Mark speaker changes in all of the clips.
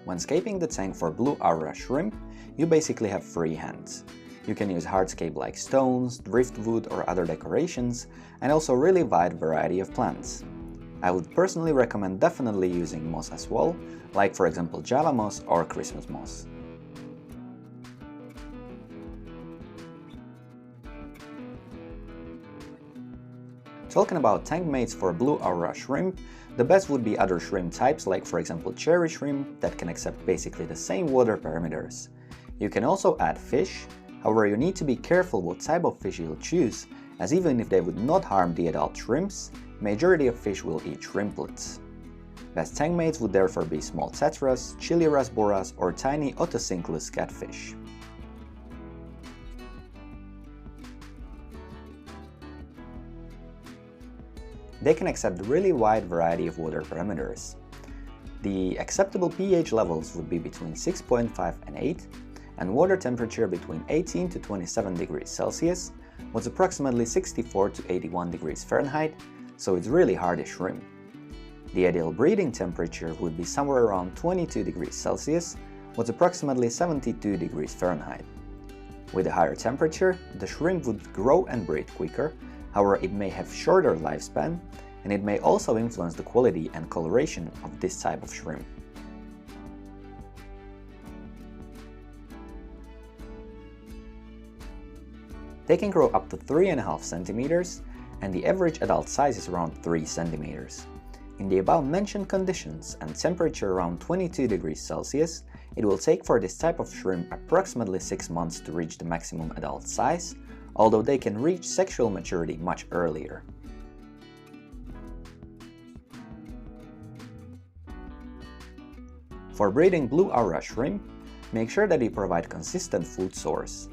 Speaker 1: When scaping the tank for blue aura shrimp, you basically have free hands. You can use hardscape like stones, driftwood or other decorations, and also really wide variety of plants. I would personally recommend definitely using moss as well, like for example Java moss or Christmas moss. Talking about tank mates for blue aura shrimp, the best would be other shrimp types like for example cherry shrimp that can accept basically the same water parameters. You can also add fish, however you need to be careful what type of fish you'll choose, as even if they would not harm the adult shrimps, majority of fish will eat shrimplets. Best tank mates would therefore be small tetras, chiliras boras or tiny otocinclus catfish. They can accept really wide variety of water parameters. The acceptable pH levels would be between 6.5 and 8, and water temperature between 18 to 27 degrees Celsius, with approximately 64 to 81 degrees Fahrenheit, so it's really hardy shrimp. The ideal breeding temperature would be somewhere around 22 degrees Celsius, with approximately 72 degrees Fahrenheit. With a higher temperature, the shrimp would grow and breed quicker, however it may have shorter lifespan, and it may also influence the quality and coloration of this type of shrimp. They can grow up to 3.5 centimeters, and the average adult size is around 3 centimeters. In the above mentioned conditions and temperature around 22 degrees Celsius, it will take for this type of shrimp approximately 6 months to reach the maximum adult size, although they can reach sexual maturity much earlier. For breeding blue aura shrimp, make sure that you provide consistent food source.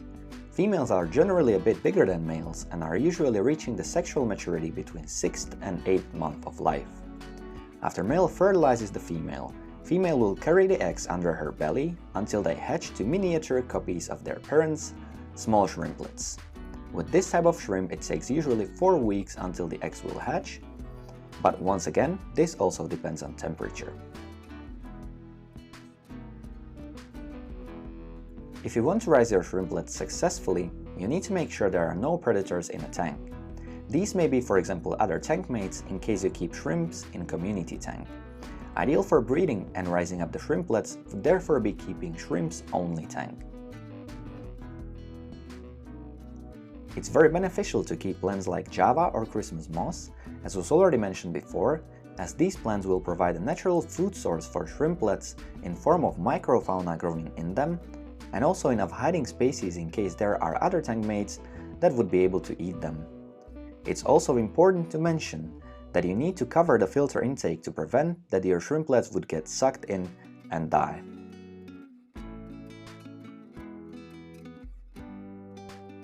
Speaker 1: Females are generally a bit bigger than males and are usually reaching the sexual maturity between 6th and 8th month of life. After male fertilizes the female, female will carry the eggs under her belly until they hatch to miniature copies of their parents, small shrimplets. With this type of shrimp, it takes usually 4 weeks until the eggs will hatch, but once again, this also depends on temperature. If you want to raise your shrimplets successfully, you need to make sure there are no predators in a tank. These may be for example other tank mates in case you keep shrimps in community tank. Ideal for breeding and raising up the shrimplets would therefore be keeping shrimps only tank. It's very beneficial to keep plants like Java or Christmas moss, as was already mentioned before, as these plants will provide a natural food source for shrimplets in form of microfauna growing in them, and also enough hiding spaces in case there are other tank mates that would be able to eat them. It's also important to mention that you need to cover the filter intake to prevent that your shrimplets would get sucked in and die.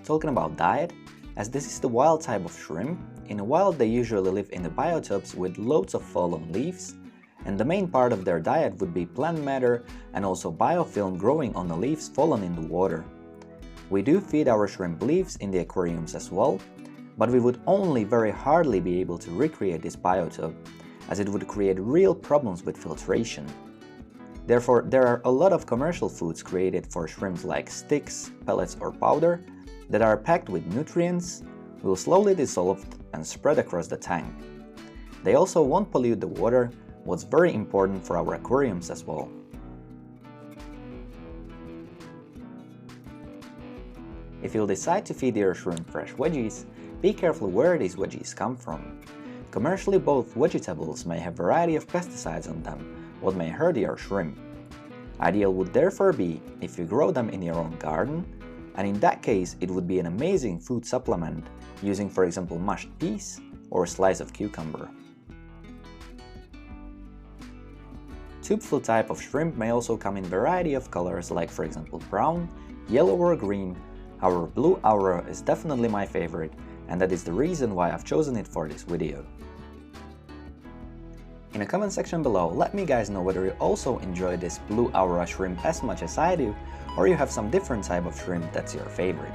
Speaker 1: Talking about diet, as this is the wild type of shrimp, in the wild they usually live in the biotopes with loads of fallen leaves, and the main part of their diet would be plant matter and also biofilm growing on the leaves fallen in the water. We do feed our shrimp leaves in the aquariums as well, but we would only very hardly be able to recreate this biotope, as it would create real problems with filtration. Therefore, there are a lot of commercial foods created for shrimps like sticks, pellets or powder that are packed with nutrients, will slowly dissolve and spread across the tank. They also won't pollute the water, what's very important for our aquariums as well. If you'll decide to feed your shrimp fresh veggies, be careful where these veggies come from. Commercially bought vegetables may have a variety of pesticides on them, what may hurt your shrimp. Ideal would therefore be if you grow them in your own garden, and in that case it would be an amazing food supplement using for example mashed peas or a slice of cucumber. Tubeful type of shrimp may also come in variety of colors like for example brown, yellow or green, however blue aura is definitely my favorite, and that is the reason why I've chosen it for this video. In the comment section below, let me guys know whether you also enjoy this blue aura shrimp as much as I do, or you have some different type of shrimp that's your favorite.